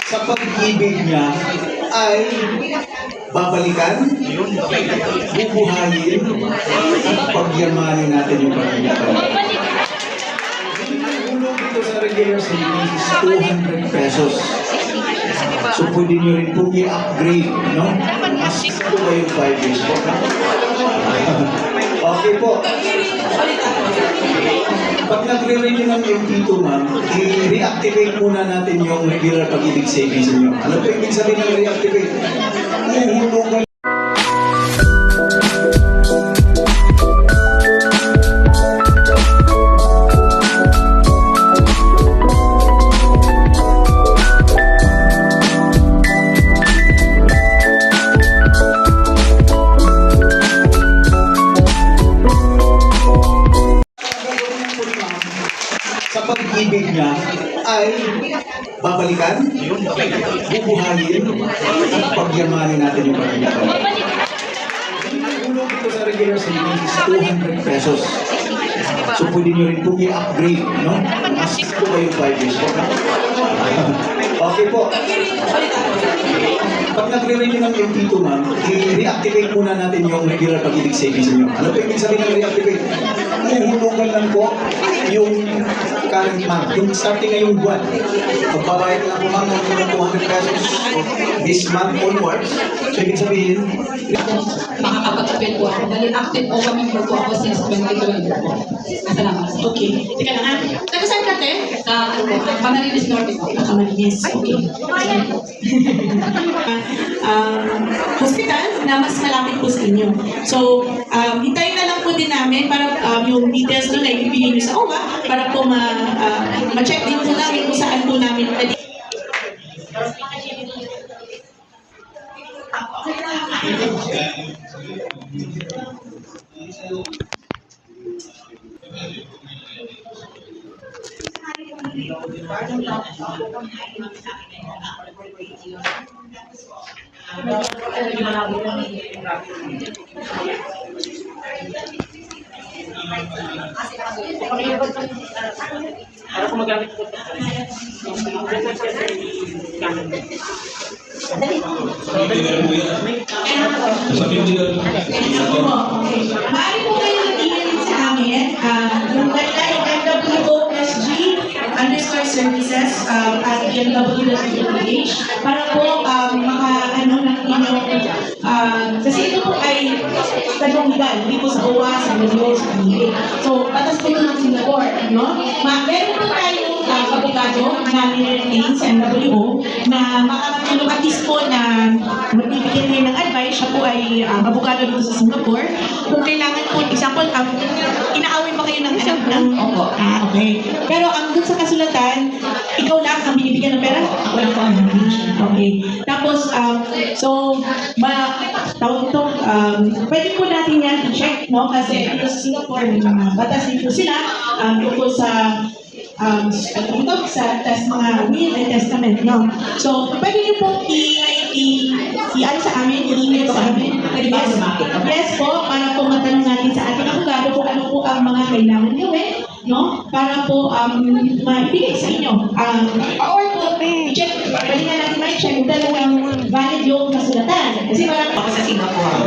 sa pag-ibig niya ay babalikan, bubuhayin, at pagyamanin natin yung pag-ibig. Ulo dito sa regular savings is 200 pesos. So pwede nyo rin po i-upgrade, no? Mas ito ba yung 5 years po? Okay po. Pag nagre-renew ng MP2, ma'am, i-reactivate muna natin yung regular pag-ibig savings nyo. Ano po ibig sabihin ng reactivate? Uhulugan. Sa pag-ibig niya ay babalikan, bubuhayin, at pagyamanin natin yung pag-ibig. Ulo dito sa regular savings is 200 pesos. So pwede nyo rin po i-upgrade, no? Mas ito ba yung 5 years po? Okay po. Pag nagre-renew ng MP2, ma'am, i-reactivate muna natin yung regular pag-ibig savings nyo. Ano po ibig sabihin ng reactivate? Uhulugan lang po yung current month, yung starting ngayong buwan. Magbabayad lang po ma'am ng 200 pesos this month onwards. So ibig sabihin, makakapag-appeal po ako. Dahil active o member po ako since 2012 po. Salamat. Okay. Teka lang ha. Taga saan ka, te? Sa Camarines Norte po. Camarines. Okay. Hospital na mas malapit po sa inyo. So, hintayin na lang po din namin para yung details doon ay ibigay nyo sa OWA para po ma-check din po namin kung saan po namin pwede. Para kung magamit ko Maaari po kayo mag-email sa amin yung website mwosg_services at gmw.ph para po maka-ano ng inyong kasi ito po ay tanong legal, hindi po sa OWA, sa WO, sa PA. So, patas po ito ng Singapore, no? Meron po tayong abogado na nire-retain sa MWO na makakatulong at least po na magbibigyan niya ng advice. Siya po ay abogado dito sa Singapore. Kung kailangan po, example, inaaway ba kayo ng anak ng... Opo. Okay. Pero dun sa kasulatan, ikaw lang ang binibigyan ng pera? Wala po ang Okay. Tapos, tawag ito, pwede po natin yan i-check, no? Kasi dito sa Singapore, may mga batas dito sila tungkol sa sa mga will and testament, no? So, pwede niyo po i-ano sa amin, i-email sa amin. Yes po, para po matanong natin sa ating abogado kung ano po ang mga kailangan gawin, no? Para po maibigay sa inyo. Or po, i-check, pwede nga natin ma-check kung talagang valid yung kasulatan. Kasi marami ako sa Singapore.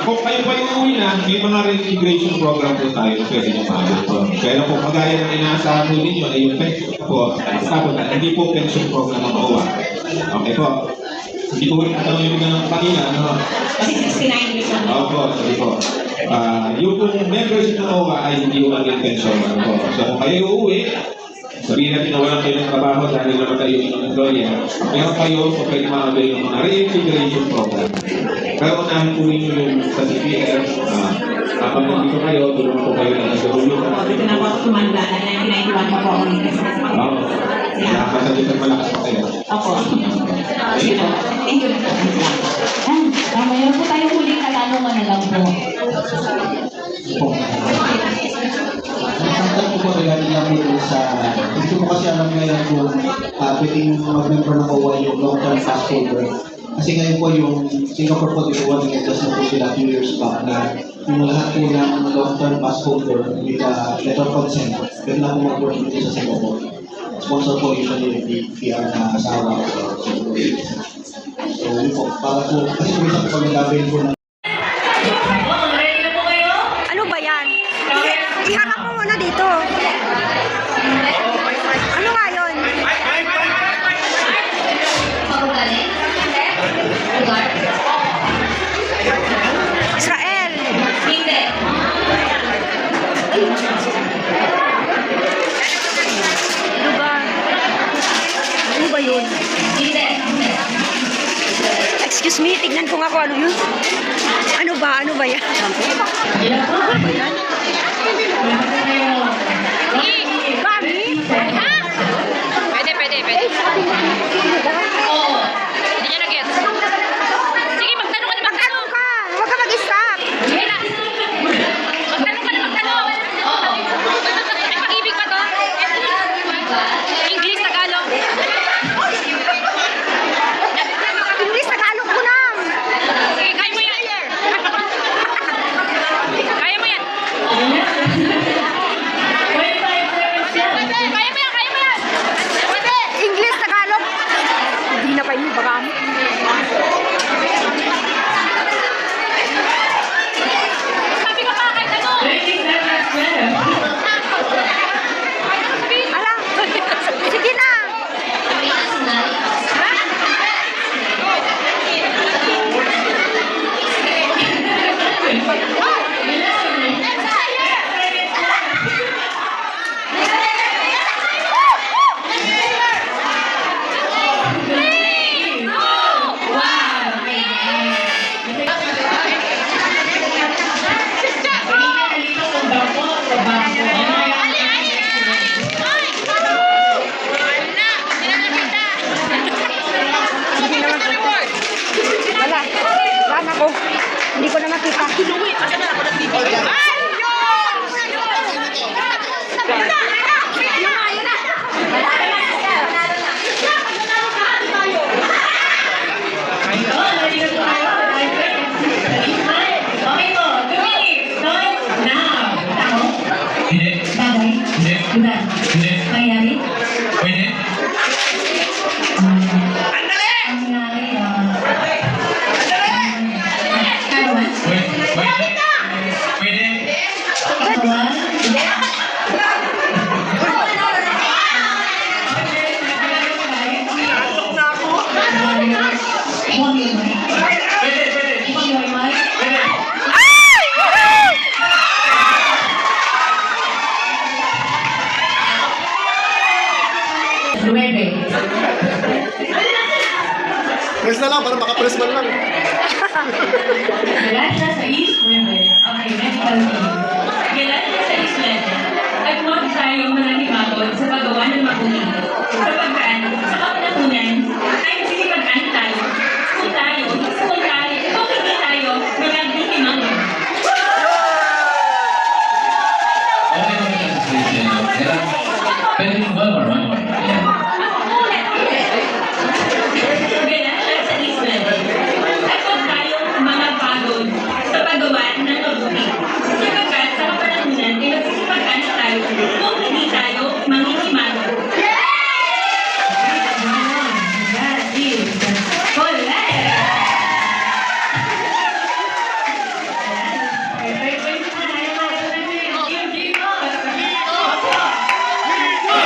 Kung kayo pa yung uwi na, may mga reintegration program po tayo na pwede nyo maabot. Pero kung magaya ng inaasahan po ninyo ay yung pension po, hindi po pension program ng OWA. Okay po. Hindi ko rin alam yung ganang kanina. No? Kasi 69 years old. Opo, sorry po. Yung kung membership ng OWA ay hindi yung maging pension. Po. So kung kayo uuwi, sabihin natin na walang kayo ng trabaho dahil naman kayo yung employer. Meron kayo so pwede ma-avail ng mga reintegration program. Pero unahin po ninyo yung sa CPF, kapag nandito kayo, tulong po kayo ng nagawin. Dito na po ako tumanda na 1991 pa po ako nito. Oo. Nakakasagit at malakas pa kayo. Ako. Thank you. Mayroon po tayo huling katanungan na lang po. Ang po regarding lang po sa, hindi ko kasi alam ngayon kung pwedeng mag-member ng OWA yung long-term pass holder. Kasi ngayon po yung Singapore po, di ba, nag-adjust na po sila few years back na yung lahat po ng long-term pass holder with letter of consent, pwede na po mag-work dito sa Singapore. Sponsor po usually yung PR na asawa. So, yun po, para po, kasi minsan po pag nag-avail po ng Ano ba yan? Iharap mo muna dito. Ano nga yun? Israel. Ano ba? Ano ba yun? Excuse me, tignan ko nga kung ano yun. Ano ba? Ano ba yan? Ano ba yan? Mami? Ha? Pwede. Oo. Hindi niya na-get. Sige, magtanong ka na magtanong. Ka! Huwag ka mag-stop! Sige na. Magtanong ka na magtanong. Oo. May pag-ibig ba to? English, Tagalog. English, Tagalog ko lang! Sige, kaya mo yan. Kaya mo yan. Kaya mo yan. Pwede. English, Tagalog! Hindi na pa yun, baka mo. Sabi ka pa, kahit ano. Ala, sige na! Hindi naman po. Wala. Wala ko. Hindi ko na makita. Press na lang, para makapress man lang. Mula siya sa East River. Okay, medical team. Mula siya sa East River. At huwag tayong mananimagod sa paggawa ng mabuti. Sapagkat sa kapanahunan ay masisipag-ano tayo. Kung tayo, kung hindi tayo, magandang Pwede mo ba or one more? Mula siya sa East River. At huwag tayong manapagod sa paggawa ng mabuti. Sapagkat sa kapanahunan ay magsisipag-ano tayo kung hindi tayo manginimagod. That is correct!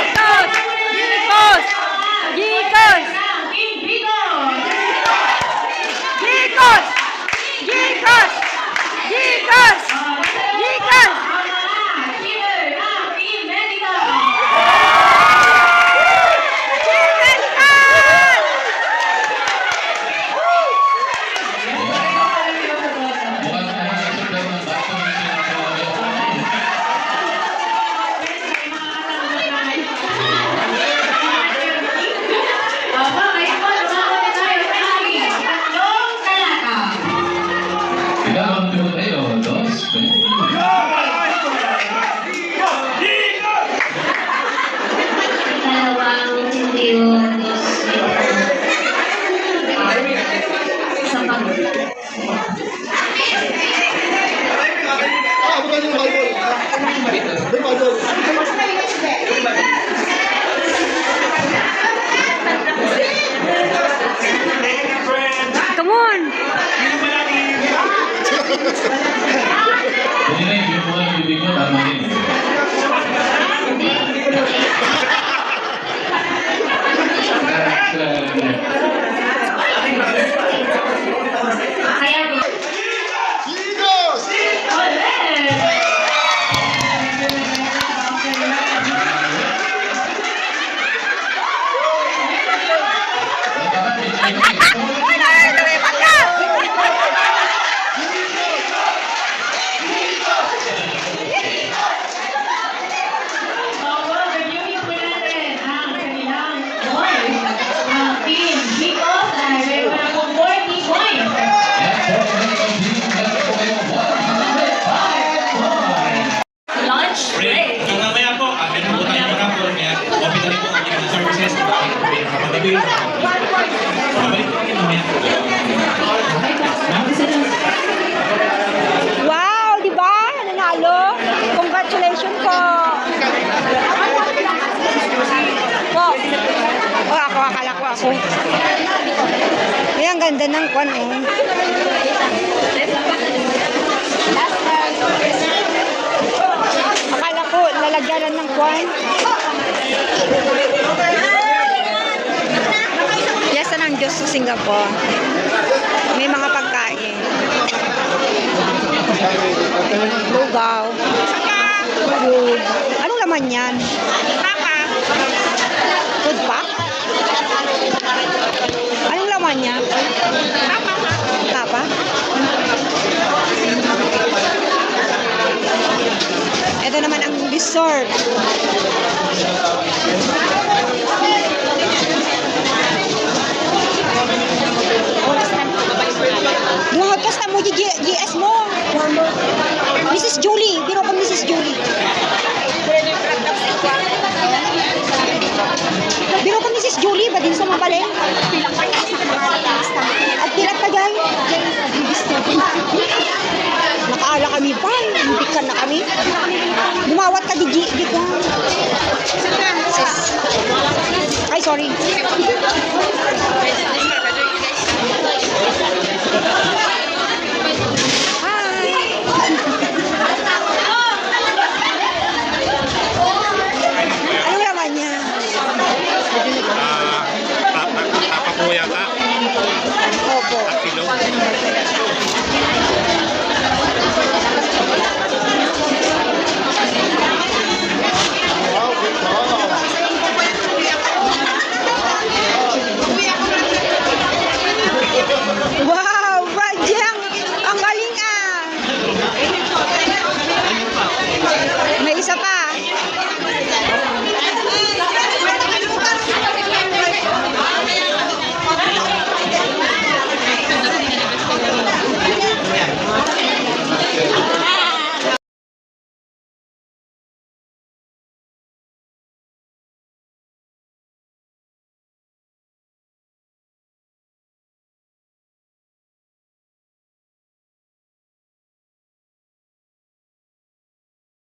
Stop! Wow, di ba? Nanalo. Congratulations po. Po. Oh, ako, akala ko ako. Ay, ang ganda ng kwan, oh. Akala ko, lalagyanan ng kwan. Yes, ng Diyos sa Singapore. May mga pagkain. Lugaw. Food. Anong laman yan? Food pack? Anong laman niya? Tapa? Ito naman ang dessert. Duhag kasta mo GS mo. Mrs. Julie. Biro ko Mrs. Julie. Biro ko Mrs. Julie. Ba din sa mga paleng? At pilak pa dyan. Nakaala kami pa. Himpikan na kami. Lumawat ka di ko. Ay, sorry.